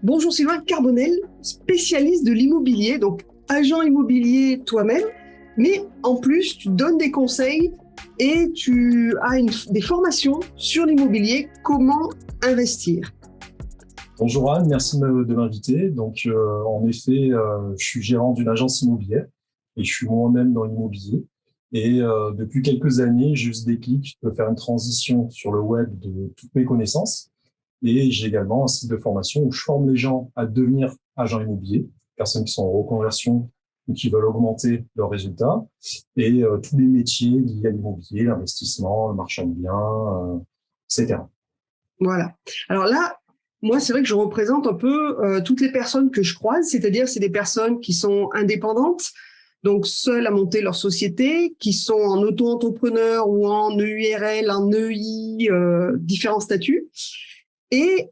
Bonjour Sylvain Carbonel, spécialiste de l'immobilier, donc agent immobilier toi-même, mais en plus tu donnes des conseils et tu as des formations sur l'immobilier, comment investir. Bonjour Anne, merci de m'inviter. Donc, en effet, je suis gérant d'une agence immobilière et je suis moi-même dans l'immobilier. Et depuis quelques années, j'ai eu ce déclic de faire une transition sur le web de toutes mes connaissances. Et j'ai également un site de formation où je forme les gens à devenir agents immobiliers, personnes qui sont en reconversion ou qui veulent augmenter leurs résultats, et tous les métiers liés à l'immobilier, l'investissement, le marchand de biens, etc. Voilà. Alors là, moi, c'est vrai que je représente un peu toutes les personnes que je croise, c'est-à-dire c'est des personnes qui sont indépendantes, donc seules à monter leur société, qui sont en auto-entrepreneur ou en EURL, en EI, différents statuts, et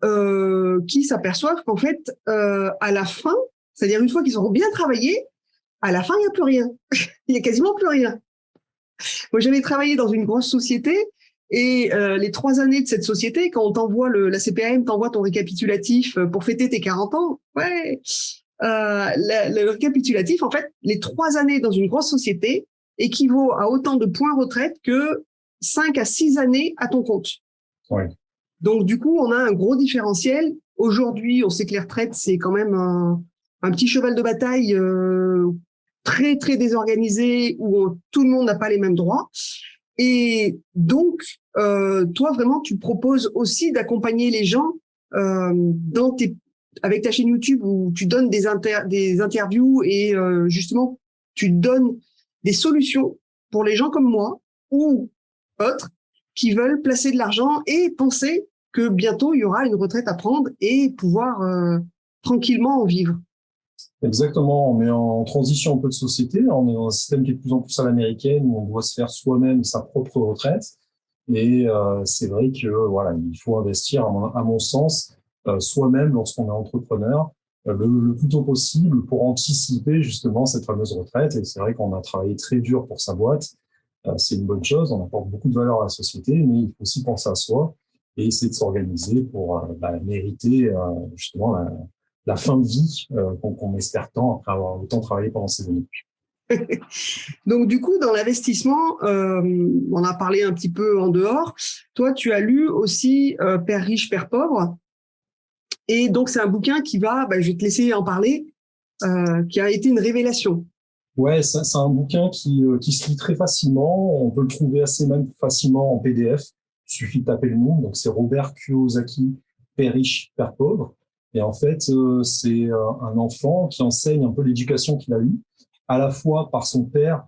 qui s'aperçoivent qu'en fait, à la fin, c'est-à-dire une fois qu'ils auront bien travaillé, à la fin, il n'y a plus rien. Il n'y a quasiment plus rien. Moi, j'avais travaillé dans une grosse société et les 3 années de cette société, quand on t'envoie la CPAM, t'envoie ton récapitulatif pour fêter tes 40 ans, ouais, le récapitulatif, en fait, les 3 années dans une grosse société équivaut à autant de points retraite que 5 à 6 années à ton compte. Oui. Donc, du coup, on a un gros différentiel. Aujourd'hui, on sait que les retraites, c'est quand même un petit cheval de bataille très, très désorganisé où tout le monde n'a pas les mêmes droits. Et donc, toi, vraiment, tu proposes aussi d'accompagner les gens avec ta chaîne YouTube où tu donnes des interviews et justement, tu donnes des solutions pour les gens comme moi ou autres qui veulent placer de l'argent et penser que bientôt, il y aura une retraite à prendre et pouvoir tranquillement en vivre. Exactement, on est en transition un peu de société, on est dans un système qui est de plus en plus à l'américaine où on doit se faire soi-même sa propre retraite. Et c'est vrai que voilà, il faut investir, à mon sens, soi-même lorsqu'on est entrepreneur, le plus tôt possible pour anticiper justement cette fameuse retraite. Et c'est vrai qu'on a travaillé très dur pour sa boîte. C'est une bonne chose, on apporte beaucoup de valeur à la société, mais il faut aussi penser à soi et essayer de s'organiser pour mériter justement la fin de vie qu'on espère tant après avoir autant travaillé pendant ces années. Donc, du coup, dans l'investissement, on a parlé un petit peu en dehors. Toi, tu as lu aussi Père riche, Père pauvre. Et donc, c'est un bouquin qui je vais te laisser en parler, qui a été une révélation. Ouais, c'est un bouquin qui se lit très facilement. On peut le trouver assez même facilement en PDF. Il suffit de taper le nom. Donc, c'est Robert Kiyosaki, Père riche, Père pauvre. Et en fait, c'est un enfant qui enseigne un peu l'éducation qu'il a eue, à la fois par son père,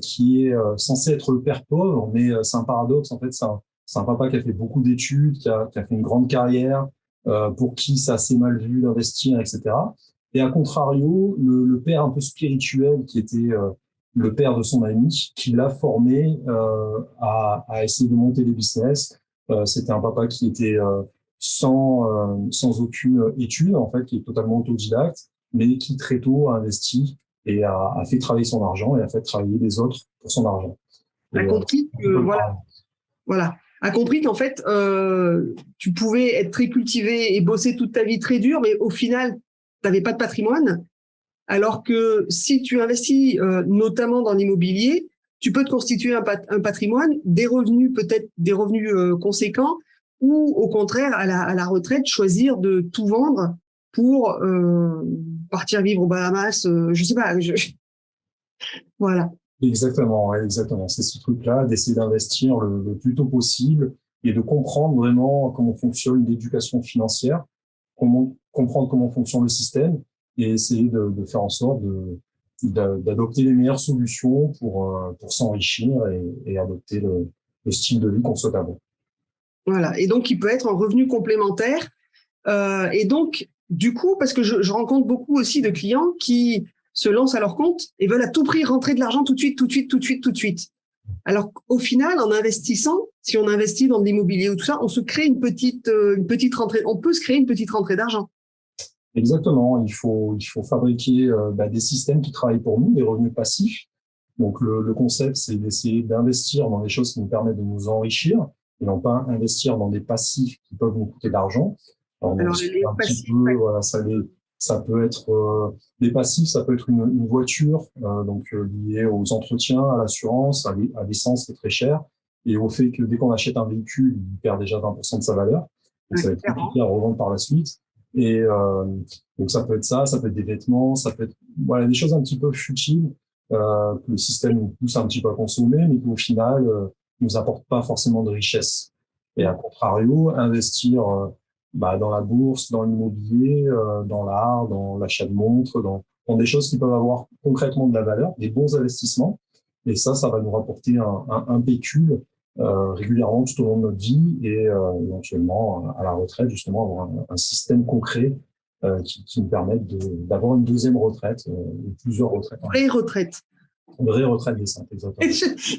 qui est censé être le père pauvre, mais c'est un paradoxe. En fait, c'est un papa qui a fait beaucoup d'études, qui a fait une grande carrière, pour qui ça a assez mal vu d'investir, etc. Et à contrario, le père un peu spirituel, qui était le père de son ami, qui l'a formé à essayer de monter des business. C'était un papa qui était sans aucune étude, en fait, qui est totalement autodidacte, mais qui très tôt a investi et a fait travailler son argent et a fait travailler les autres pour son argent. A compris que, voilà. A compris qu'en fait, tu pouvais être très cultivé et bosser toute ta vie très dur, mais au final, tu n'avais pas de patrimoine. Alors que si tu investis notamment dans l'immobilier, tu peux te constituer un patrimoine, des revenus, peut-être des revenus conséquents, ou au contraire, à la retraite, choisir de tout vendre pour partir vivre aux Bahamas, je sais pas. Voilà. Exactement, ouais, exactement. C'est ce truc-là, d'essayer d'investir le plus tôt possible et de comprendre vraiment comment fonctionne l'éducation financière, comprendre comment fonctionne le système et essayer de faire en sorte d'adopter les meilleures solutions pour s'enrichir et adopter le style de vie qu'on souhaite avoir. Voilà. Et donc, il peut être un revenu complémentaire. Et donc, du coup, parce que je rencontre beaucoup aussi de clients qui se lancent à leur compte et veulent à tout prix rentrer de l'argent tout de suite, tout de suite, tout de suite, tout de suite. Alors qu'au final, en investissant, si on investit dans de l'immobilier ou tout ça, on se crée une petite rentrée. On peut se créer une petite rentrée d'argent. Exactement. Il faut fabriquer des systèmes qui travaillent pour nous, des revenus passifs. Donc le concept, c'est d'essayer d'investir dans des choses qui nous permettent de nous enrichir et non pas investir dans des passifs qui peuvent nous coûter de l'argent. Alors, on en Alors, discute les un petit passifs, peu, voilà, ça peut être des passifs, ça peut être une voiture, liée aux entretiens, à l'assurance, à l'essence qui est très cher, et au fait que dès qu'on achète un véhicule, il perd déjà 20% de sa valeur, donc ça va être clairement. compliqué à revendre par la suite. Et donc ça peut être ça, ça peut être des vêtements, ça peut être voilà des choses un petit peu futiles que le système nous pousse un petit peu à consommer, mais qui au final nous apportent pas forcément de richesse. Et à contrario, investir dans la bourse, dans l'immobilier, dans l'art, dans l'achat de montres, dans des choses qui peuvent avoir concrètement de la valeur, des bons investissements. Et ça va nous rapporter un pécule régulièrement tout au long de notre vie et éventuellement à la retraite, justement, avoir un système concret qui nous permette d'avoir une deuxième retraite ou plusieurs retraites. Vraie retraite. Une vraie retraite décente, exactement.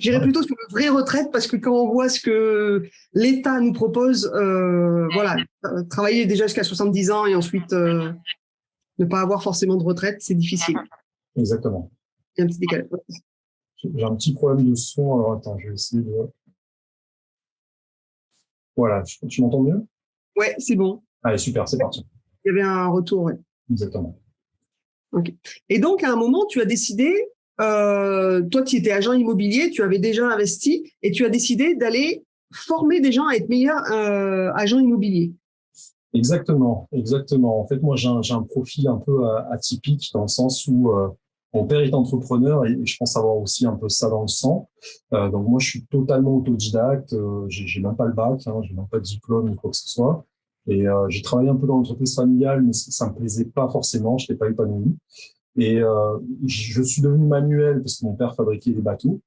J'irais plutôt sur une vraie retraite parce que quand on voit ce que l'État nous propose, voilà, travailler déjà jusqu'à 70 ans et ensuite ne pas avoir forcément de retraite, c'est difficile. Exactement. Il y a un petit décalage. J'ai un petit problème de son, alors attends, je vais essayer de... Voilà, tu m'entends mieux? Ouais, c'est bon. Allez, super, c'est parti. Il y avait un retour, ouais. Exactement. Okay. Et donc, à un moment, tu as décidé, toi, tu étais agent immobilier, tu avais déjà investi et tu as décidé d'aller former des gens à être meilleurs agents immobiliers. Exactement, exactement. En fait, moi, j'ai un profil un peu atypique dans le sens où mon père est entrepreneur et je pense avoir aussi un peu ça dans le sang. Donc moi, je suis totalement autodidacte. J'ai même pas le bac, hein, j'ai même pas de diplôme ni quoi que ce soit. Et j'ai travaillé un peu dans l'entreprise familiale, mais ça me plaisait pas forcément. Je n'étais pas épanoui. Et je suis devenu manuel parce que mon père fabriquait des bateaux.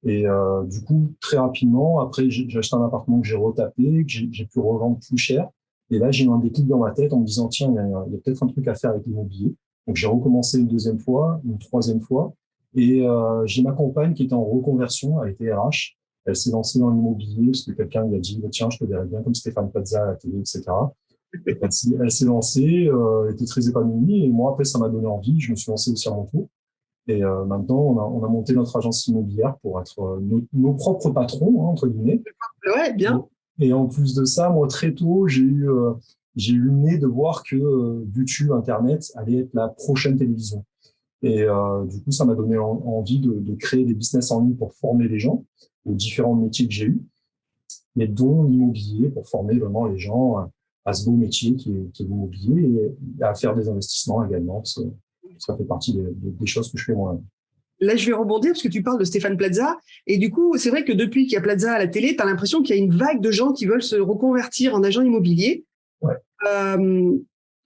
Et du coup, très rapidement, après, j'ai acheté un appartement que j'ai retapé, que j'ai pu revendre plus cher. Et là, j'ai eu un déclic dans ma tête en me disant, tiens, il y a peut-être un truc à faire avec l'immobilier. Donc, j'ai recommencé une deuxième fois, une troisième fois. Et j'ai ma compagne qui était en reconversion, elle était RH. Elle s'est lancée dans l'immobilier parce que quelqu'un lui a dit, tiens, je te verrais bien comme Stéphane Plaza à la télé, etc. Elle s'est lancée, elle était très épanouie. Et moi, après, ça m'a donné envie. Je me suis lancé aussi à mon tour. Et maintenant, on a monté notre agence immobilière pour être nos propres patrons, hein, entre guillemets. Ouais, bien. Et en plus de ça, moi, très tôt, j'ai eu le nez de voir que YouTube, Internet allait être la prochaine télévision. Et du coup, ça m'a donné envie de créer des business en ligne pour former les gens aux différents métiers que j'ai eus, mais dont l'immobilier, pour former vraiment les gens à ce beau métier qui est l'immobilier et à faire des investissements également. Ça fait partie des choses que je fais moi-même. Là, je vais rebondir parce que tu parles de Stéphane Plaza. Et du coup, c'est vrai que depuis qu'il y a Plaza à la télé, tu as l'impression qu'il y a une vague de gens qui veulent se reconvertir en agent immobilier. Ouais.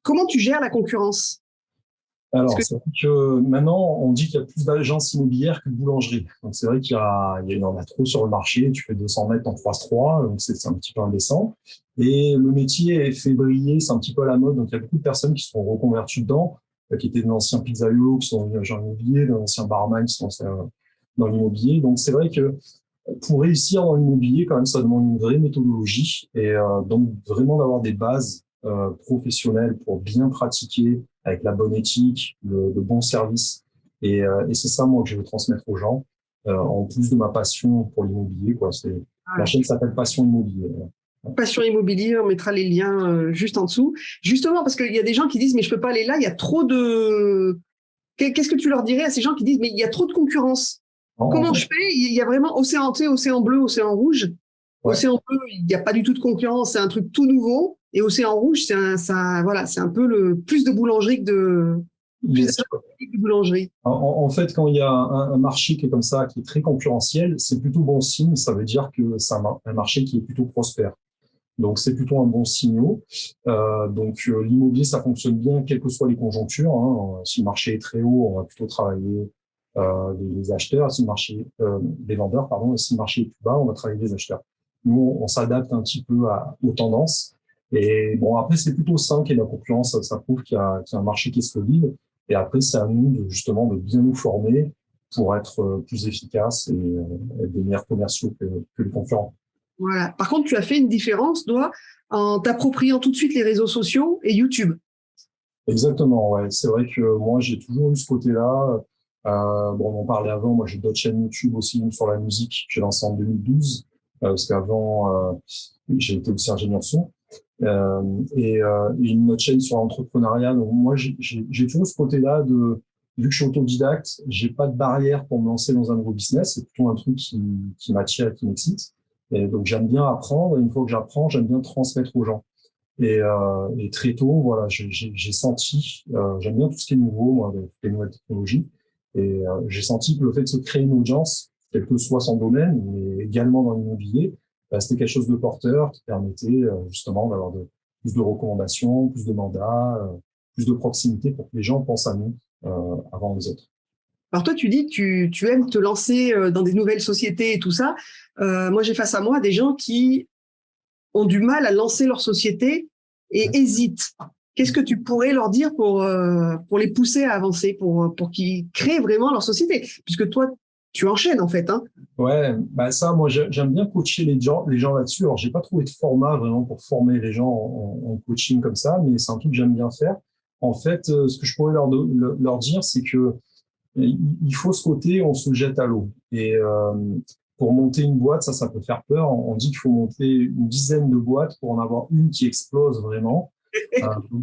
Comment tu gères la concurrence? Alors, c'est vrai que maintenant, on dit qu'il y a plus d'agences immobilières que de boulangeries. Donc, c'est vrai qu'il y en a trop sur le marché. Tu fais 200 mètres en 3x3, donc c'est un petit peu indécent. Et le métier est fait briller, c'est un petit peu à la mode. Donc, il y a beaucoup de personnes qui sont reconverties dedans, qui étaient d'anciens pizzaiolos, qui sont agents immobiliers, d'anciens barman qui sont dans l'immobilier. Donc, c'est vrai que pour réussir dans l'immobilier, quand même, ça demande une vraie méthodologie et donc vraiment d'avoir des bases professionnelles pour bien pratiquer avec la bonne éthique, le bon service. Et c'est ça, moi, que je veux transmettre aux gens, en plus de ma passion pour l'immobilier, quoi. La chaîne s'appelle Passion Immobilier. Passion immobilier, on mettra les liens juste en dessous. Justement, parce qu'il y a des gens qui disent, mais je peux pas aller là, il y a trop de... Qu'est-ce que tu leur dirais à ces gens qui disent, mais il y a trop de concurrence? Comment je fais? Il y a vraiment océan T, océan bleu, océan rouge. Ouais. Océan bleu, il n'y a pas du tout de concurrence, c'est un truc tout nouveau. Et océan rouge, c'est un peu le plus de boulangerie que de... boulangerie. En fait, quand il y a un marché qui est comme ça, qui est très concurrentiel, c'est plutôt bon signe. Ça veut dire que c'est un marché qui est plutôt prospère. Donc, c'est plutôt un bon signal. L'immobilier, ça fonctionne bien, quelles que soient les conjonctures. Hein. Si le marché est très haut, on va plutôt travailler les acheteurs. Si le marché, les vendeurs, pardon. Et si le marché est plus bas, on va travailler les acheteurs. Nous, on s'adapte un petit peu aux tendances. Et bon, après, c'est plutôt sain qu'il y ait de la concurrence. Ça prouve qu'il y a un marché qui est solide. Et après, c'est à nous de bien nous former pour être plus efficaces et des meilleurs commerciaux que les concurrents. Voilà. Par contre, tu as fait une différence, toi, en t'appropriant tout de suite les réseaux sociaux et YouTube. Exactement, ouais. C'est vrai que moi, j'ai toujours eu ce côté-là. On en parlait avant. Moi, j'ai d'autres chaînes YouTube aussi sur la musique. J'ai lancé en 2012 parce qu'avant, j'ai été aussi ingénieur son. Une autre chaîne sur l'entrepreneuriat. Donc moi, j'ai toujours ce côté-là de, vu que je suis autodidacte, j'ai pas de barrière pour me lancer dans un nouveau business. C'est plutôt un truc qui m'attire et qui m'excite. Et donc j'aime bien apprendre. Et une fois que j'apprends, j'aime bien transmettre aux gens. Et très tôt, voilà, j'ai senti, j'aime bien tout ce qui est nouveau, moi, les nouvelles technologies. J'ai senti que le fait de se créer une audience, quel que soit son domaine, mais également dans l'immobilier, c'était quelque chose de porteur qui permettait justement d'avoir plus de recommandations, plus de mandats, plus de proximité pour que les gens pensent à nous avant les autres. Alors toi, tu dis que tu aimes te lancer dans des nouvelles sociétés et tout ça. Moi, j'ai face à moi des gens qui ont du mal à lancer leur société et hésitent. Qu'est-ce que tu pourrais leur dire pour les pousser à avancer, pour qu'ils créent vraiment leur société? Puisque toi, tu enchaînes en fait, hein. Ouais, bah ça, moi, j'aime bien coacher les gens là-dessus. Alors, j'ai pas trouvé de format vraiment pour former les gens en coaching comme ça, mais c'est un truc que j'aime bien faire. En fait, ce que je pourrais leur dire, c'est que il faut ce côté, on se jette à l'eau. Pour monter une boîte, ça peut faire peur. On dit qu'il faut monter une dizaine de boîtes pour en avoir une qui explose vraiment.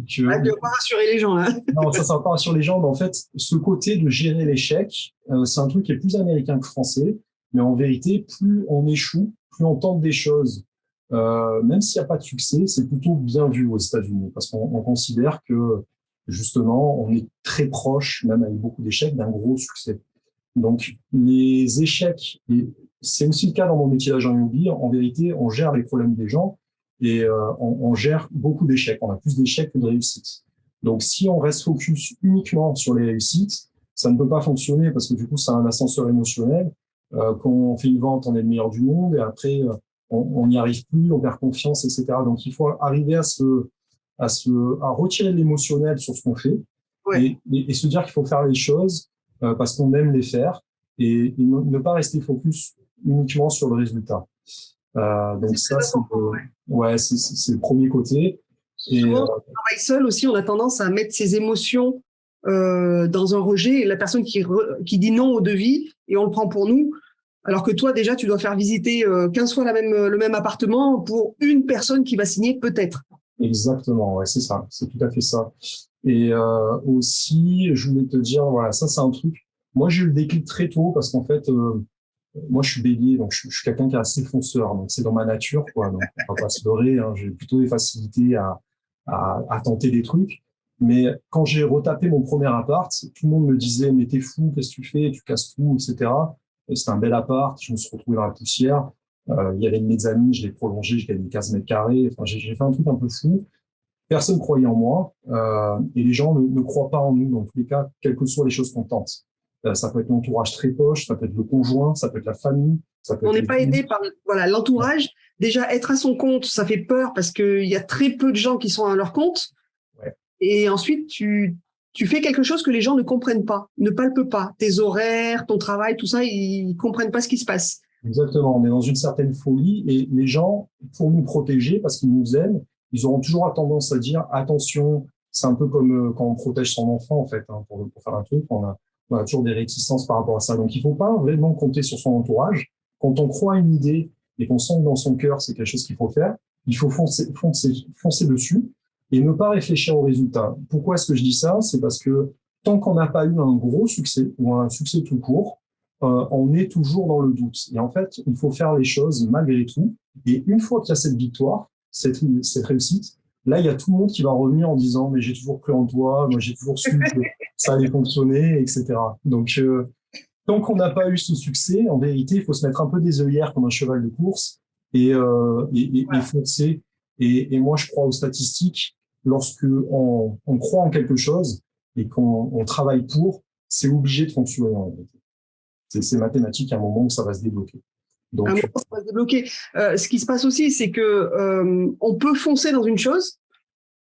Tu vas pas rassurer les gens là. Non, ça va pas rassurer les gens. Mais en fait, ce côté de gérer l'échec, c'est un truc qui est plus américain que français. Mais en vérité, plus on échoue, plus on tente des choses. Même s'il n'y a pas de succès, c'est plutôt bien vu aux États-Unis parce qu'on considère que justement, on est très proche, même avec beaucoup d'échecs, d'un gros succès. Donc, les échecs, et c'est aussi le cas dans mon métier d'agent immobilier, en vérité, on gère les problèmes des gens et on gère beaucoup d'échecs. On a plus d'échecs que de réussites. Donc, si on reste focus uniquement sur les réussites, ça ne peut pas fonctionner parce que du coup, c'est un ascenseur émotionnel. Quand on fait une vente, on est le meilleur du monde et après, on n'y arrive plus, on perd confiance, etc. Donc, il faut arriver à retirer l'émotionnel sur ce qu'on fait ouais. et se dire qu'il faut faire les choses parce qu'on aime les faire et ne pas rester focus uniquement sur le résultat. Donc ça, c'est le premier côté. Souvent, quand on travaille seul aussi, on a tendance à mettre ses émotions dans un rejet. Et la personne qui dit non au devis et on le prend pour nous, alors que toi, déjà, tu dois faire visiter 15 fois le même appartement pour une personne qui va signer peut-être. Exactement, ouais, c'est ça, c'est tout à fait ça. Et aussi, je voulais te dire, voilà, ça c'est un truc. Moi, j'ai eu le déclic très tôt parce qu'en fait, moi, je suis bélier, donc je suis quelqu'un qui est assez fonceur, donc c'est dans ma nature, quoi. Donc on va pas se leurrer, hein, j'ai plutôt des facilités à tenter des trucs. Mais quand j'ai retapé mon premier appart, tout le monde me disait, mais t'es fou, qu'est-ce que tu fais, tu casses tout, etc. Et c'était un bel appart, je me suis retrouvé dans la poussière. Il y avait une mezzanine, je l'ai prolongé, j'ai gagné 15 mètres carrés. Enfin, j'ai fait un truc un peu fou. Personne croyait en moi et les gens ne croient pas en nous dans tous les cas, quelles que soient les choses qu'on tente. Ça peut être l'entourage très poche, ça peut être le conjoint, ça peut être la famille, ça peut On être n'est les pas aidé par l'entourage. Déjà, être à son compte, ça fait peur parce qu'il y a très peu de gens qui sont à leur compte. Ouais. Et ensuite, tu fais quelque chose que les gens ne comprennent pas, ne palpent pas. Tes horaires, ton travail, tout ça, ils comprennent pas ce qui se passe. Exactement, on est dans une certaine folie et les gens, pour nous protéger, parce qu'ils nous aiment, ils auront toujours tendance à dire attention, c'est un peu comme quand on protège son enfant en fait, hein, pour faire un truc, on a toujours des réticences par rapport à ça. Donc il faut pas vraiment compter sur son entourage. Quand on croit à une idée et qu'on sent que dans son cœur c'est quelque chose qu'il faut faire, il faut foncer dessus et ne pas réfléchir au résultat. Pourquoi est-ce que je dis ça? C'est parce que tant qu'on n'a pas eu un gros succès ou un succès tout court, on est toujours dans le doute. Et en fait, il faut faire les choses malgré tout. Et une fois qu'il y a cette victoire, cette réussite, là, il y a tout le monde qui va revenir en disant, mais j'ai toujours cru en toi, moi j'ai toujours su que ça allait fonctionner, etc. Donc, tant qu'on n'a pas eu ce succès, en vérité, il faut se mettre un peu des œillères comme un cheval de course et foncer. Et moi, je crois aux statistiques. Lorsque on croit en quelque chose et qu'on travaille pour, c'est obligé de fonctionner en vérité. C'est mathématique à un moment où ça va se débloquer. Donc, un moment, ça va se débloquer. Ce qui se passe aussi, c'est que on peut foncer dans une chose,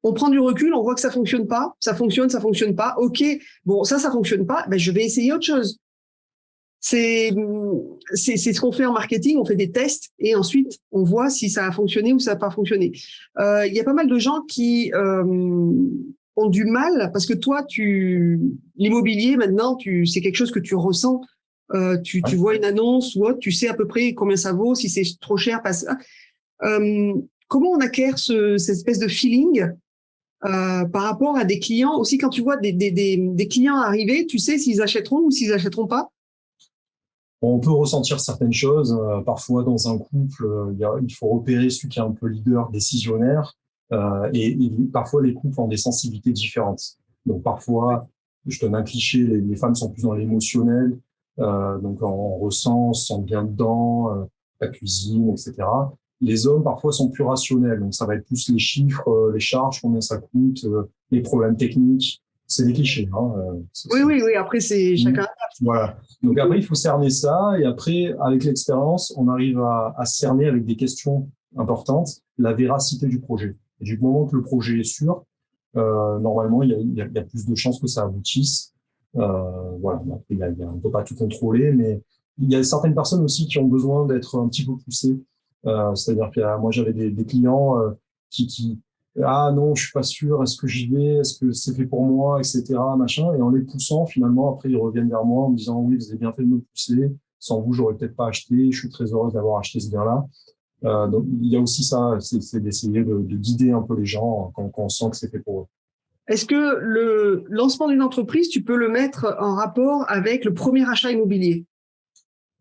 on prend du recul, on voit que ça fonctionne pas, ça fonctionne pas. Ok, bon, ça fonctionne pas, ben je vais essayer autre chose. C'est ce qu'on fait en marketing, on fait des tests et ensuite on voit si ça a fonctionné ou ça n'a pas fonctionné. Il y a pas mal de gens qui ont du mal parce que toi, l'immobilier maintenant, c'est quelque chose que tu ressens. Tu vois une annonce ou autre, tu sais à peu près combien ça vaut, si c'est trop cher, pas ça. comment on acquiert cette espèce de feeling par rapport à des clients aussi quand tu vois des clients arriver, tu sais s'ils achèteront ou s'ils achèteront pas? On peut ressentir certaines choses. Parfois, dans un couple, il faut repérer celui qui est un peu leader, décisionnaire. Et parfois, les couples ont des sensibilités différentes. Donc, parfois, je donne un cliché, les femmes sont plus dans l'émotionnel. Donc, on ressent, on se sent bien dedans, la cuisine, etc. Les hommes, parfois, sont plus rationnels. Donc, ça va être plus les chiffres, les charges, combien ça coûte, les problèmes techniques. C'est des clichés, hein. Oui. Après, c'est chacun. Voilà. Donc après, il faut cerner ça. Et après, avec l'expérience, on arrive à cerner avec des questions importantes la véracité du projet. Et du moment que le projet est sûr, normalement, il y a plus de chances que ça aboutisse. Voilà. On ne peut pas tout contrôler, mais il y a certaines personnes aussi qui ont besoin d'être un petit peu poussées. C'est-à-dire que moi, j'avais des clients qui ah non, je suis pas sûr, est-ce que j'y vais, est-ce que c'est fait pour moi, etc., machin. Et en les poussant, finalement, après, ils reviennent vers moi en me disant, oui, vous avez bien fait de me pousser. Sans vous, j'aurais peut-être pas acheté. Je suis très heureux d'avoir acheté ce bien-là. Donc, il y a aussi ça, c'est d'essayer de guider un peu les gens quand on sent que c'est fait pour eux. Est-ce que le lancement d'une entreprise, tu peux le mettre en rapport avec le premier achat immobilier?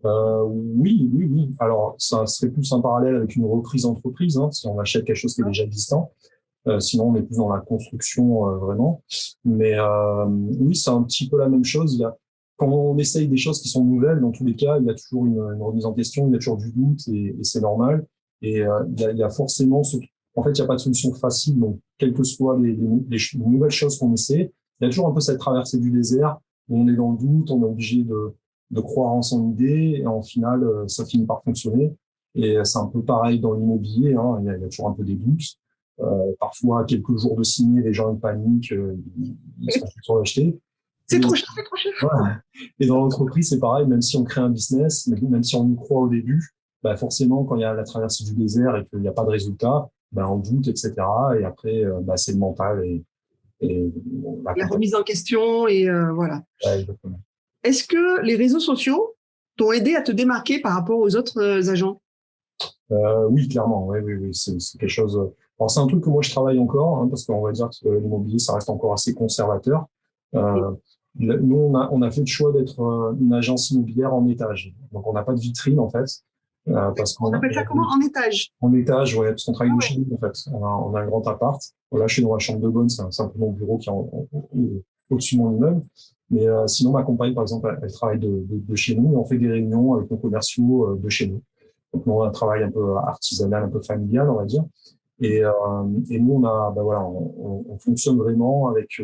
Oui. Alors, ça serait plus un parallèle avec une reprise d'entreprise, hein, si on achète quelque chose qui est déjà existant. Sinon, on est plus dans la construction vraiment. Mais oui, c'est un petit peu la même chose. Quand on essaye des choses qui sont nouvelles, dans tous les cas, il y a toujours une remise en question, il y a toujours du doute et c'est normal. Et il y a forcément en fait, il n'y a pas de solution facile. Donc, quelles que soient les nouvelles choses qu'on essaie, il y a toujours un peu cette traversée du désert où on est dans le doute, on est obligé de croire en son idée et en final, ça finit par fonctionner. Et c'est un peu pareil dans l'immobilier, hein, il y a toujours un peu des doutes. Parfois, quelques jours de signer, les gens ils paniquent, ils sont sûrs d'acheter. C'est trop cher, c'est trop cher. Ouais. Et dans l'entreprise, c'est pareil, même si on crée un business, même si on y croit au début, bah forcément, quand il y a la traversée du désert et qu'il n'y a pas de résultat, bah on doute, etc. Et après, bah, c'est le mental et La remise en question et voilà. Ouais, exactement. Est-ce que les réseaux sociaux t'ont aidé à te démarquer par rapport aux autres agents? Oui, clairement, oui, c'est quelque chose. Alors c'est un truc que moi je travaille encore, hein, parce qu'on va dire que l'immobilier ça reste encore assez conservateur. Euh, Nous on a fait le choix d'être une agence immobilière en étage, donc on n'a pas de vitrine en fait, parce On appelle ça comment? En étage? en étage, ouais, parce qu'on travaille de Ouais. chez nous en fait. On a un grand appart. Là je suis dans la chambre de bonne, c'est un peu mon bureau qui est au-dessus de mon immeuble. Mais sinon ma compagne par exemple, elle travaille de chez nous et on fait des réunions avec nos commerciaux de chez nous. Donc, nous, on a un travail un peu artisanal, un peu familial, on va dire. Et nous, on fonctionne vraiment avec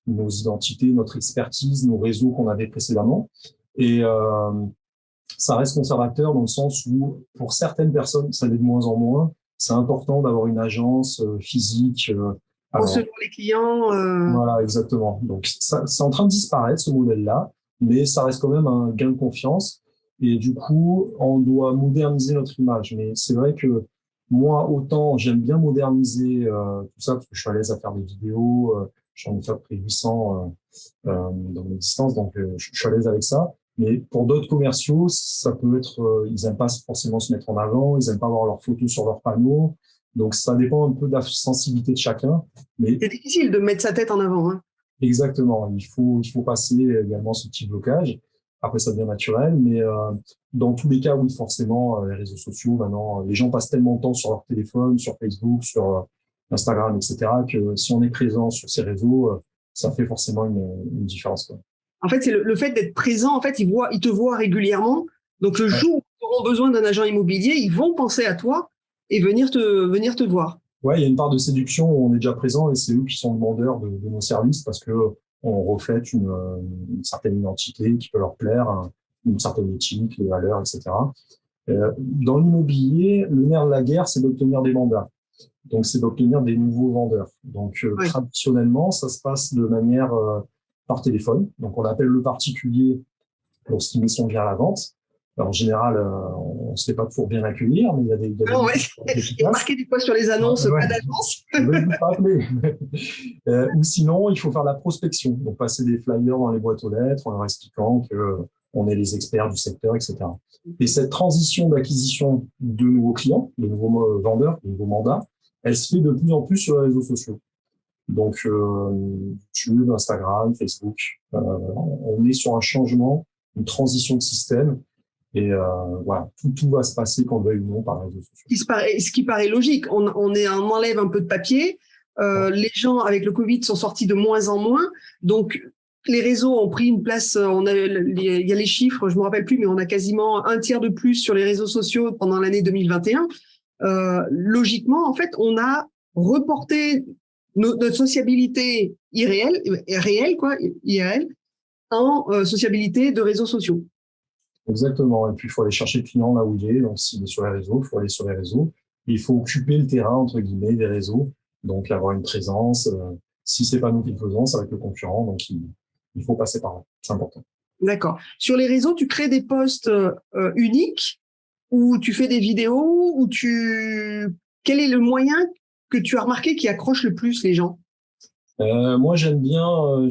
nos identités, notre expertise, nos réseaux qu'on avait précédemment. Et ça reste conservateur dans le sens où, pour certaines personnes, ça l'est de moins en moins. C'est important d'avoir une agence physique. Selon les clients. Voilà, exactement. Donc, c'est en train de disparaître, ce modèle-là, mais ça reste quand même un gain de confiance. Et du coup, on doit moderniser notre image. Mais c'est vrai que moi, autant j'aime bien moderniser tout ça, parce que je suis à l'aise à faire des vidéos, j'en ai fait à peu près 800 dans mes distances, donc je suis à l'aise avec ça. Mais pour d'autres commerciaux, ça peut être, ils aiment pas forcément se mettre en avant, ils aiment pas avoir leurs photos sur leurs panneaux. Donc, ça dépend un peu de la sensibilité de chacun. Mais c'est difficile de mettre sa tête en avant. Hein. exactement, il faut passer également ce petit blocage. Après, ça devient naturel, mais dans tous les cas, oui, forcément, les réseaux sociaux, maintenant, les gens passent tellement de temps sur leur téléphone, sur Facebook, sur Instagram, etc., que si on est présent sur ces réseaux, ça fait forcément une différence, quoi. En fait, c'est le fait d'être présent. En fait, ils te voient régulièrement. Donc, le Ouais. jour où ils auront besoin d'un agent immobilier, ils vont penser à toi et venir te voir. Ouais, il y a une part de séduction où on est déjà présent et c'est eux qui sont demandeurs de nos services parce que on reflète une certaine identité qui peut leur plaire, une certaine éthique, les valeurs, etc. Dans l'immobilier, le nerf de la guerre, c'est d'obtenir des mandats. Donc, c'est d'obtenir des nouveaux vendeurs. Donc, Ouais. traditionnellement, ça se passe de manière par téléphone. Donc, on appelle le particulier lorsqu'il met son bien à la vente. Alors, en général, on ne se fait pas toujours bien accueillir, mais il y a des Non, ouais. Il y a marqué des fois sur les annonces, Ouais. pas d'agence. Je vais vous rappeler. Ou sinon, il faut faire la prospection. Donc, passer des flyers dans les boîtes aux lettres en leur expliquant que on est les experts du secteur, etc. Et cette transition d'acquisition de nouveaux clients, de nouveaux vendeurs, de nouveaux mandats, elle se fait de plus en plus sur les réseaux sociaux. Donc, YouTube, Instagram, Facebook, on est sur un changement, une transition de système. Et voilà, tout va se passer quand on veut ou non par les réseaux sociaux. Ce qui paraît logique. On enlève un peu de papier. Les gens, avec le Covid, sont sortis de moins en moins. Donc, les réseaux ont pris une place. Il y a les chiffres, je me rappelle plus, mais on a quasiment un tiers de plus sur les réseaux sociaux pendant l'année 2021. Logiquement, en fait, on a reporté notre sociabilité réelle, IRL, en sociabilité de réseaux sociaux. Exactement. Et puis, il faut aller chercher le client là où il est. Donc, s'il est sur les réseaux, il faut aller sur les réseaux. Et il faut occuper le terrain, entre guillemets, des réseaux. Donc, avoir une présence. Si c'est pas nous qui le faisons, ça va être le concurrent. Donc, il faut passer par là. C'est important. D'accord. Sur les réseaux, tu crées des posts uniques ou tu fais des vidéos ou quel est le moyen que tu as remarqué qui accroche le plus les gens? Moi, j'aime bien.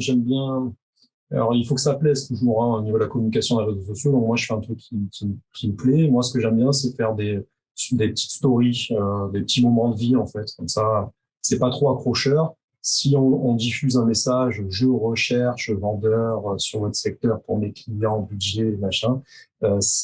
Alors, il faut que ça plaise toujours au niveau de la communication des réseaux sociaux. Donc, moi, je fais un truc qui me plaît. Moi, ce que j'aime bien, c'est faire des petites stories, des petits moments de vie, en fait. Comme ça, c'est pas trop accrocheur. Si on diffuse un message, je recherche vendeur sur votre secteur pour mes clients, budget, machin,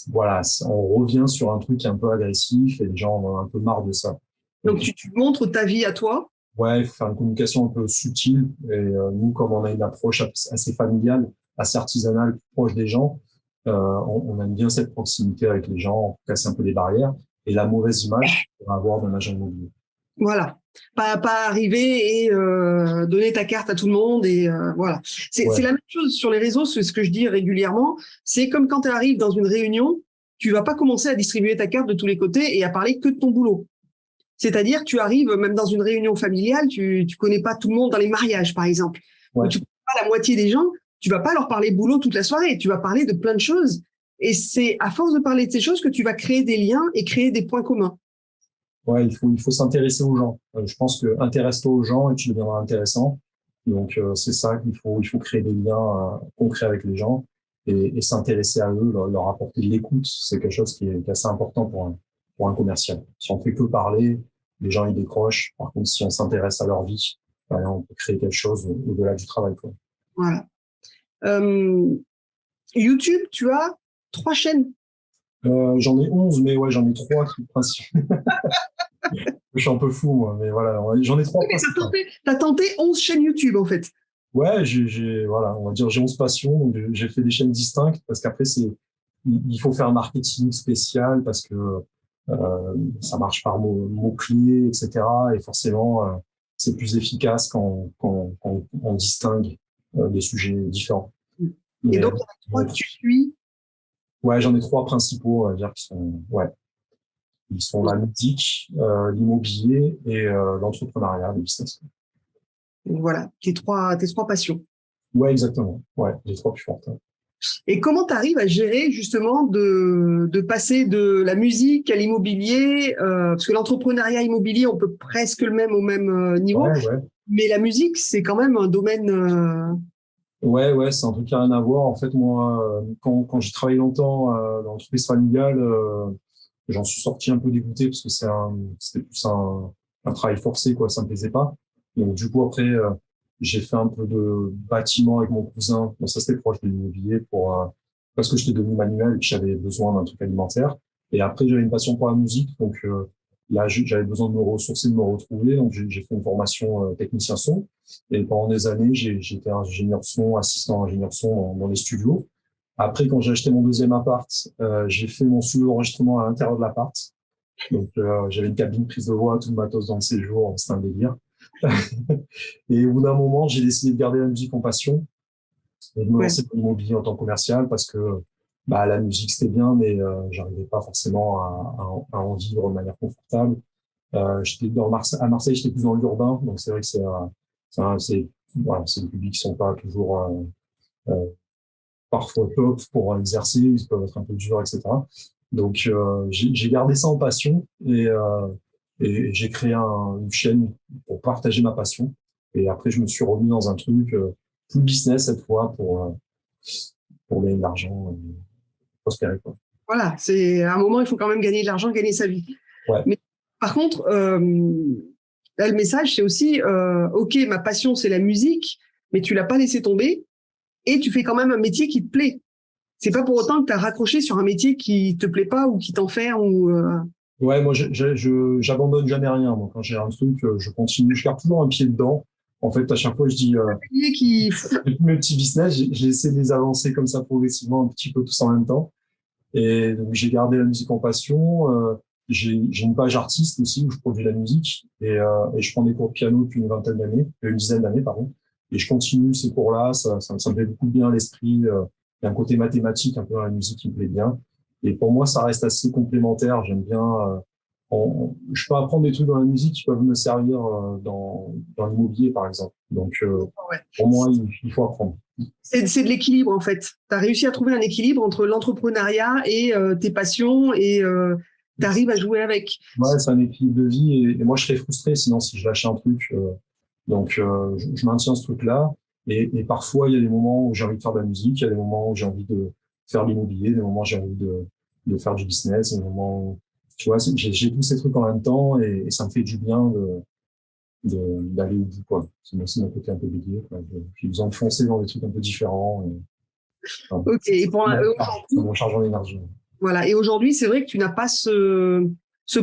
voilà, on revient sur un truc qui est un peu agressif et les gens ont un peu marre de ça. Donc, tu montres ta vie à toi? Ouais, il faut faire une communication un peu subtile. Et nous, comme on a une approche assez familiale, assez artisanale, proche des gens, on aime bien cette proximité avec les gens, casser un peu les barrières et la mauvaise image qu'on va avoir d'un agent immobilier. Voilà. Pas arriver et donner ta carte à tout le monde et voilà. C'est la même chose sur les réseaux, c'est ce que je dis régulièrement. C'est comme quand tu arrives dans une réunion, tu vas pas commencer à distribuer ta carte de tous les côtés et à parler que de ton boulot. C'est-à-dire, tu arrives même dans une réunion familiale, tu connais pas tout le monde dans les mariages, par exemple. Ouais. Où tu connais pas la moitié des gens, tu vas pas leur parler boulot toute la soirée, tu vas parler de plein de choses. Et c'est à force de parler de ces choses que tu vas créer des liens et créer des points communs. Ouais, il faut s'intéresser aux gens. Je pense que intéresse-toi aux gens et tu deviendras intéressant. Donc, c'est ça qu'il faut, il faut créer des liens concrets avec les gens et s'intéresser à eux, leur apporter de l'écoute. C'est quelque chose qui est assez important pour un commercial. Si on fait que parler, les gens ils décrochent. Par contre, si on s'intéresse à leur vie, on peut créer quelque chose au-delà du travail, quoi. Voilà. YouTube, tu as 3 chaînes. J'en ai 11, mais ouais, j'en ai 3 qui principaux. Je suis un peu fou, moi, mais voilà, j'en ai 3. T'as tenté 11 chaînes YouTube, en fait. Ouais, voilà, on va dire, j'ai 11 passions, donc j'ai fait des chaînes distinctes, parce qu'après, il faut faire un marketing spécial, parce que ça marche par mots-clés, etc. Et forcément, c'est plus efficace quand on distingue des sujets différents. Et donc, il y en a 3 que tu suis? Ouais, j'en ai 3 principaux, on va dire, qui sont, ouais. Ils sont la musique, l'immobilier et l'entrepreneuriat, le business. Donc voilà, tes trois passions. Ouais, exactement. Ouais, les 3 plus fortes. Et comment tu arrives à gérer justement de passer de la musique à l'immobilier, parce que l'entrepreneuriat immobilier, on peut presque le même au même niveau, ouais. Mais la musique, c'est quand même un domaine. Ouais, c'est un truc qui n'a rien à voir. En fait, moi, quand j'ai travaillé longtemps dans l'entreprise familiale, j'en suis sorti un peu dégoûté parce que c'était plus un travail forcé, quoi. Ça me plaisait pas. Donc, du coup, après, j'ai fait un peu de bâtiment avec mon cousin. Bon, ça, c'était proche de l'immobilier parce que j'étais devenu manuel et que j'avais besoin d'un truc alimentaire. Et après, j'avais une passion pour la musique. Donc, là, j'avais besoin de me ressourcer, de me retrouver. Donc, j'ai fait une formation technicien son. Et pendant des années, j'étais ingénieur son, assistant ingénieur son dans les studios. Après, quand j'ai acheté mon deuxième appart, j'ai fait mon studio d'enregistrement à l'intérieur de l'appart. Donc, j'avais une cabine prise de voix, tout le matos dans le séjour, c'était un délire. Et au bout d'un moment, j'ai décidé de garder la musique en passion et de me lancer dans l'immobilier en tant que commercial parce que la musique, c'était bien, mais j'arrivais pas forcément à en vivre de manière confortable. J'étais à Marseille, j'étais plus dans l'urbain, donc c'est vrai que c'est des publics qui sont pas toujours parfois top pour exercer, ils peuvent être un peu durs, etc. Donc j'ai gardé ça en passion et j'ai créé une chaîne pour partager ma passion. Et après, je me suis remis dans un truc plus business cette fois pour gagner de l'argent prospérer, quoi. Voilà, c'est à un moment, il faut quand même gagner de l'argent, gagner sa vie. Ouais. Mais par contre, là, le message, c'est aussi, OK, ma passion, c'est la musique, mais tu l'as pas laissé tomber et tu fais quand même un métier qui te plaît. C'est pas pour autant que tu as raccroché sur un métier qui te plaît pas ou qui t'enferme ou Ouais, moi, j'abandonne jamais rien. Moi, quand j'ai un truc, je continue. Je garde toujours un pied dedans. En fait, à chaque fois, je dis, qui tous mes petits business, j'ai essayé de les avancer comme ça progressivement, un petit peu tous en même temps. Et donc, j'ai gardé la musique en passion. J'ai une page artiste aussi où je produis la musique et je prends des cours de piano depuis une dizaine d'années, pardon. Et je continue ces cours-là. Ça me fait beaucoup de bien à l'esprit. Il y a un côté mathématique un peu dans la musique qui me plaît bien. Et pour moi, ça reste assez complémentaire. J'aime bien. Je peux apprendre des trucs dans la musique qui peuvent me servir dans l'immobilier, par exemple. Donc, ouais. pour moi, il faut apprendre. C'est de l'équilibre en fait. Tu as réussi à trouver un équilibre entre l'entrepreneuriat et tes passions et tu arrives à jouer avec. Ouais, c'est un équilibre de vie et moi je serais frustré sinon si je lâchais un truc. Donc je maintiens ce truc-là et parfois il y a des moments où j'ai envie de faire de la musique, il y a des moments où j'ai envie de faire de l'immobilier, des moments où j'ai envie de faire du business, des moments où, tu vois, j'ai tous ces trucs en même temps et ça me fait du bien d'aller au bout, quoi. C'est aussi mon côté un peu dédié, quoi. J'ai besoin de foncer dans des trucs un peu différents. Enfin, Ok. Et pour ça aujourd'hui, me charge en énergie. voilà. Et aujourd'hui, c'est vrai que tu n'as pas ce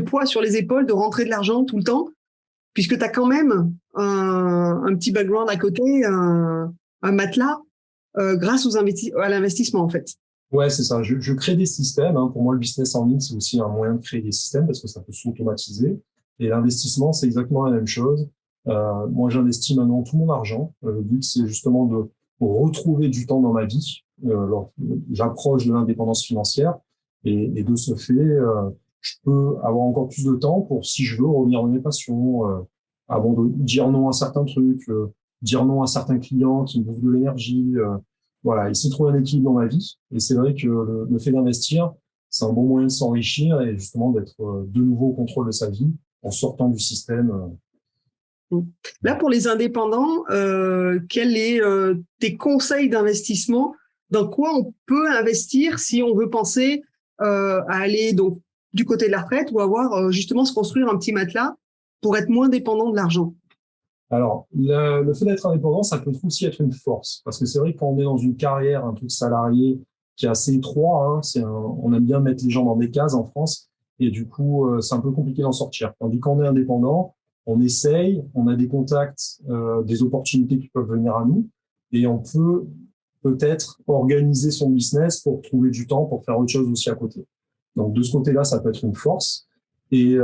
poids sur les épaules de rentrer de l'argent tout le temps, puisque tu as quand même un petit background à côté, un matelas, grâce à l'investissement en fait. Ouais, c'est ça. Je crée des systèmes. Hein. Pour moi, le business en ligne, c'est aussi un moyen de créer des systèmes parce que ça peut s'automatiser. Et l'investissement, c'est exactement la même chose. Moi, j'investis maintenant tout mon argent. Le but, c'est justement de retrouver du temps dans ma vie. J'approche de l'indépendance financière et de ce fait, je peux avoir encore plus de temps pour, si je veux, revenir à mes passions, avant de dire non à certains trucs, dire non à certains clients qui me bouffent de l'énergie. Voilà, essayer de trouver un équilibre dans ma vie. Et c'est vrai que le fait d'investir, c'est un bon moyen de s'enrichir et justement d'être de nouveau au contrôle de sa vie en sortant du système. Là, pour les indépendants, quels sont tes conseils d'investissement? Dans quoi on peut investir si on veut penser à aller donc du côté de la retraite ou avoir justement se construire un petit matelas pour être moins dépendant de l'argent? Alors, le fait d'être indépendant, ça peut aussi être une force. Parce que c'est vrai que quand on est dans une carrière, un truc salarié qui est assez étroit, hein, on aime bien mettre les gens dans des cases en France. Et du coup, c'est un peu compliqué d'en sortir. Tandis qu'on est indépendant, on essaye, on a des contacts, des opportunités qui peuvent venir à nous. Et on peut peut-être organiser son business pour trouver du temps pour faire autre chose aussi à côté. Donc, de ce côté-là, ça peut être une force. Et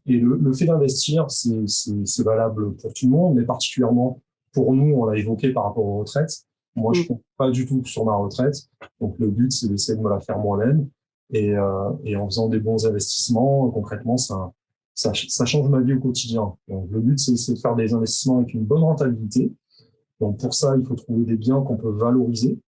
le fait d'investir, c'est valable pour tout le monde, mais particulièrement pour nous, on l'a évoqué par rapport aux retraites. Moi, je compte pas du tout sur ma retraite. Donc, le but, c'est d'essayer de me la faire moi-même. Et en faisant des bons investissements, concrètement, ça change ma vie au quotidien. Donc, le but, c'est de faire des investissements avec une bonne rentabilité. Donc, pour ça, il faut trouver des biens qu'on peut valoriser.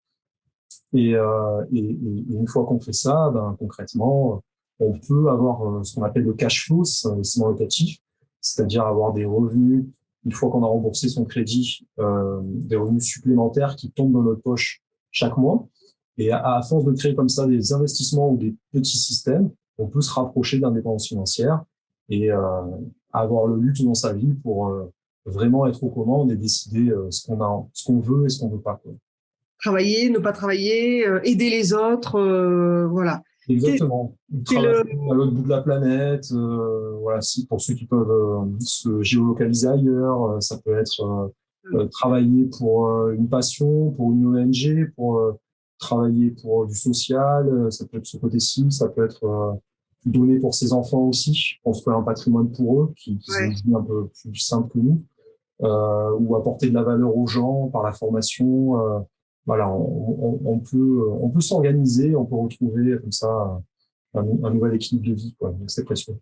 Et une fois qu'on fait ça, ben, concrètement, on peut avoir ce qu'on appelle le cash flow, c'est un investissement locatif, c'est-à-dire avoir des revenus, une fois qu'on a remboursé son crédit, des revenus supplémentaires qui tombent dans notre poche chaque mois. Et à force de créer comme ça des investissements ou des petits systèmes, on peut se rapprocher de l'indépendance financière et avoir le luxe dans sa vie pour vraiment être aux commandes et décider ce qu'on veut et ce qu'on veut pas, quoi. Travailler, ne pas travailler, aider les autres, voilà. Exactement. C'est Travailler à l'autre bout de la planète, voilà, pour ceux qui peuvent se géolocaliser ailleurs, ça peut être travailler pour une passion, pour une ONG, pour travailler pour du social, ça peut être ce côté-ci, ça peut être donner pour ses enfants aussi, construire un patrimoine pour eux, qui aient une vie un peu plus simple que nous, ou apporter de la valeur aux gens par la formation. Voilà, on peut s'organiser, on peut retrouver comme ça un nouvel équilibre de vie, quoi. Donc c'est précieux.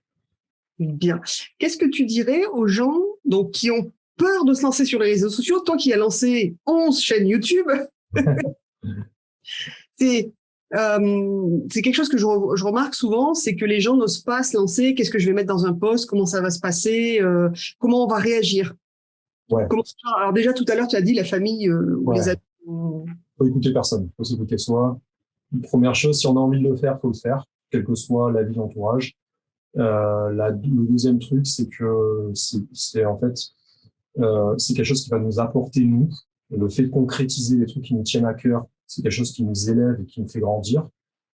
bien. Qu'est-ce que tu dirais aux gens donc qui ont peur de se lancer sur les réseaux sociaux, toi qui as lancé 11 chaînes YouTube? C'est quelque chose que je remarque souvent, c'est que les gens n'osent pas se lancer. Qu'est-ce que je vais mettre dans un post? Comment ça va se passer? Comment on va réagir? Ouais. Alors déjà tout à l'heure tu as dit la famille ou les amis. Faut écouter personne, faut s'écouter soi. première chose, si on a envie de le faire, faut le faire, quelle que soit la vie d'entourage. Le deuxième truc, c'est que c'est en fait c'est quelque chose qui va nous apporter nous. Le fait de concrétiser les trucs qui nous tiennent à cœur, c'est quelque chose qui nous élève et qui nous fait grandir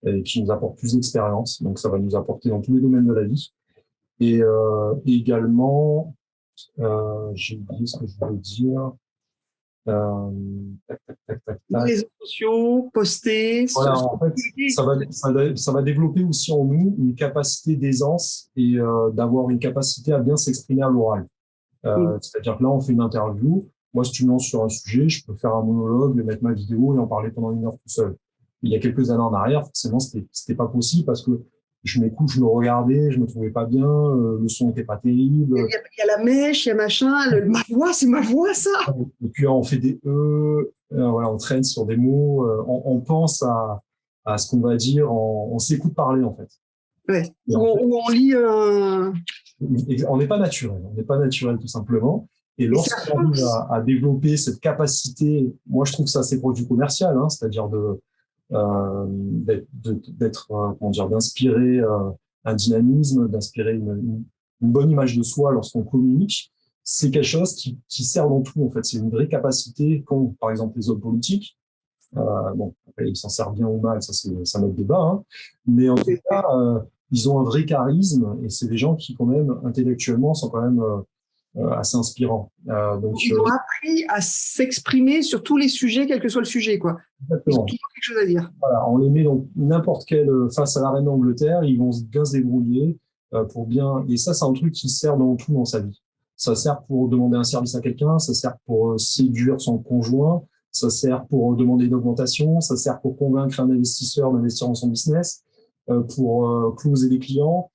et qui nous apporte plus d'expérience. Donc ça va nous apporter dans tous les domaines de la vie. Et également, j'ai oublié ce que je voulais dire. Tac, tac, tac, tac, Les tac. réseaux sociaux, poster. Voilà, en fait, ça va développer aussi en nous une capacité d'aisance et d'avoir une capacité à bien s'exprimer à l'oral. C'est-à-dire que là, on fait une interview. Moi, si tu me lances sur un sujet, je peux faire un monologue, mettre ma vidéo et en parler pendant 1 heure tout seul. Il y a quelques années en arrière, forcément, c'était pas possible parce que je m'écoute, je me regardais, je me trouvais pas bien, le son n'était pas terrible. Il y a la mèche, il y a machin, ma voix, c'est ma voix, ça. Et puis, on fait des voilà, on traîne sur des mots, on pense à ce qu'on va dire, on s'écoute parler, en fait. Ouais. Ou on lit un... On n'est pas naturel tout simplement. Et lorsqu'on arrive à développer cette capacité, moi je trouve que ça c'est produit commercial, hein, c'est-à-dire d'être comment dire, d'inspirer un dynamisme, d'inspirer une bonne image de soi lorsqu'on communique. C'est quelque chose qui sert dans tout en fait. C'est une vraie capacité qu'ont par exemple les hommes politiques. Bon, après, ils s'en servent bien ou mal, ça c'est un autre débat, hein. Mais en tout cas, ils ont un vrai charisme et c'est des gens qui quand même intellectuellement sont quand même assez inspirants. Ils ont appris à s'exprimer sur tous les sujets, quel que soit le sujet, quoi. Exactement. Ils ont toujours quelque chose à dire. Voilà, on les met dans n'importe quelle face à la reine d'Angleterre, ils vont bien se débrouiller pour bien. Et ça, c'est un truc qui sert dans tout dans sa vie. Ça sert pour demander un service à quelqu'un, ça sert pour séduire son conjoint, ça sert pour demander une augmentation, ça sert pour convaincre un investisseur d'investir dans son business, pour closer des clients.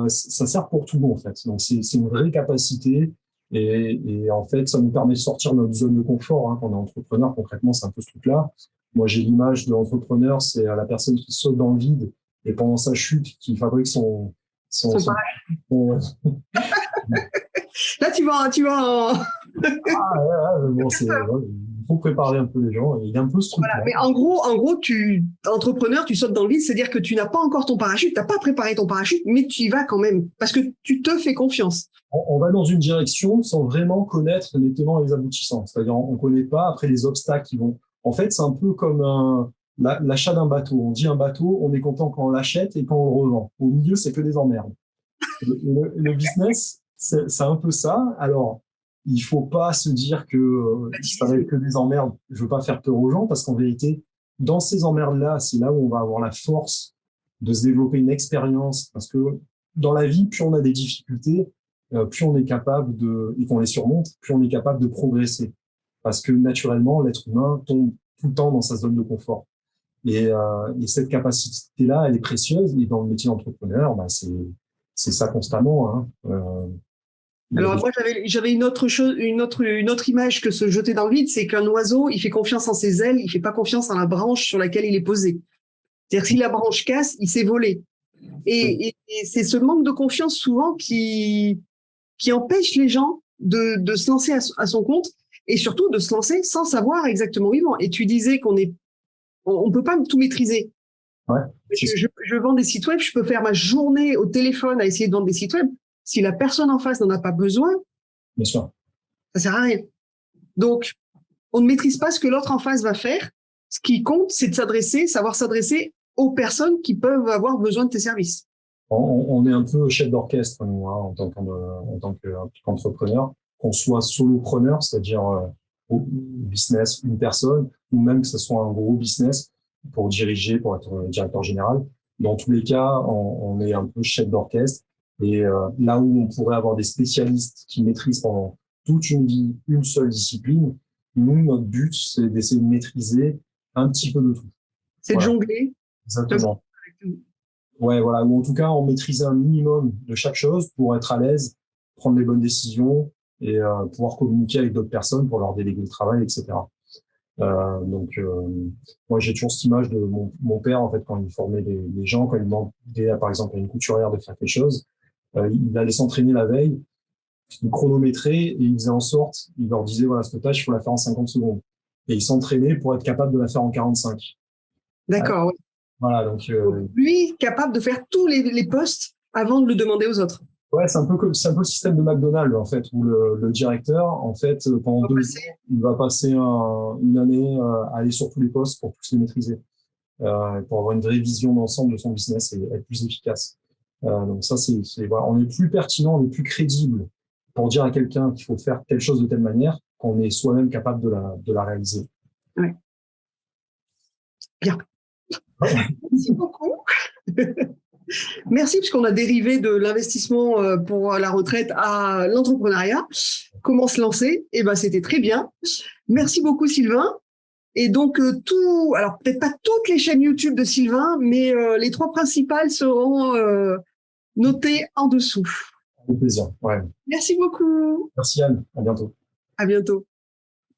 Ça sert pour tout en fait. Donc c'est une vraie capacité et en fait ça nous permet de sortir de notre zone de confort. Hein. Quand on est entrepreneur, concrètement, c'est un peu ce truc-là. Moi, j'ai l'image de l'entrepreneur, c'est la personne qui saute dans le vide et pendant sa chute, qui fabrique son Là, tu vas bon, il faut préparer un peu les gens. Il y a un peu ce truc-là. Voilà, mais en gros, entrepreneur, tu sautes dans le vide, c'est-à-dire que tu n'as pas encore ton parachute, tu n'as pas préparé ton parachute, mais tu y vas quand même, parce que tu te fais confiance. On va dans une direction sans vraiment connaître les tenants et les aboutissants. C'est-à-dire, on ne connaît pas après les obstacles qui vont. En fait, c'est un peu comme l'achat d'un bateau. On dit un bateau, on est content quand on l'achète et quand on le revend. Au milieu, c'est que des emmerdes. Le business, c'est un peu ça. Alors, il faut pas se dire que ça va être que des emmerdes. Je veux pas faire peur aux gens parce qu'en vérité, dans ces emmerdes-là, c'est là où on va avoir la force de se développer une expérience. Parce que dans la vie, plus on a des difficultés, plus on est capable et qu'on les surmonte, plus on est capable de progresser. Parce que naturellement, l'être humain tombe tout le temps dans sa zone de confort. Et cette capacité-là, elle est précieuse. Et dans le métier d'entrepreneur, bah, c'est ça constamment. Hein. Alors moi j'avais une autre image que se jeter dans le vide, c'est qu'un oiseau, il fait confiance en ses ailes, il fait pas confiance en la branche sur laquelle il est posé. C'est-à-dire que si la branche casse, il s'est volé. Et c'est ce manque de confiance souvent qui empêche les gens de se lancer à son compte et surtout de se lancer sans savoir exactement où ils vont. Et tu disais on peut pas tout maîtriser. Ouais, je vends des sites web, je peux faire ma journée au téléphone à essayer de vendre des sites web. Si la personne en face n'en a pas besoin, bien sûr, ça sert à rien. Donc, on ne maîtrise pas ce que l'autre en face va faire. Ce qui compte, c'est de savoir s'adresser aux personnes qui peuvent avoir besoin de tes services. On est un peu chef d'orchestre, nous, hein, en tant qu'entrepreneur, qu'on soit solopreneur, c'est-à-dire business, une personne, ou même que ce soit un gros business pour diriger, pour être directeur général. Dans tous les cas, on est un peu chef d'orchestre. Et là où on pourrait avoir des spécialistes qui maîtrisent pendant toute une vie une seule discipline, nous, notre but, c'est d'essayer de maîtriser un petit peu de tout. C'est de jongler. Exactement. Ouais, voilà. Ou en tout cas, en maîtriser un minimum de chaque chose pour être à l'aise, prendre les bonnes décisions et pouvoir communiquer avec d'autres personnes pour leur déléguer le travail, etc. Moi, j'ai toujours cette image de mon père, en fait, quand il formait les gens, quand il demandait, par exemple, à une couturière de faire quelque chose, il allait s'entraîner la veille, il chronométrait et il faisait en sorte, il leur disait, voilà, cette tâche, il faut la faire en 50 secondes. Et il s'entraînait pour être capable de la faire en 45. D'accord. Oui. Voilà, donc Donc, lui, capable de faire tous les postes avant de le demander aux autres. ouais, c'est un peu le système de McDonald's en fait, où le directeur, en fait, pendant On va 2 ans, passer. il va passer une année à aller sur tous les postes pour tous les maîtriser, pour avoir une vraie vision d'ensemble de son business et être plus efficace. Donc ça, voilà, on est plus pertinent, on est plus crédible pour dire à quelqu'un qu'il faut faire telle chose de telle manière qu'on est soi-même capable de la réaliser. Ouais. Bien. Merci beaucoup. Merci, puisqu'on a dérivé de l'investissement pour la retraite à l'entrepreneuriat. Comment se lancer? Eh ben, c'était très bien. Merci beaucoup, Sylvain. Et donc, alors peut-être pas toutes les chaînes YouTube de Sylvain, mais les 3 principales seront notées en dessous. Avec plaisir. Ouais. Merci beaucoup. Merci Anne, à bientôt. À bientôt.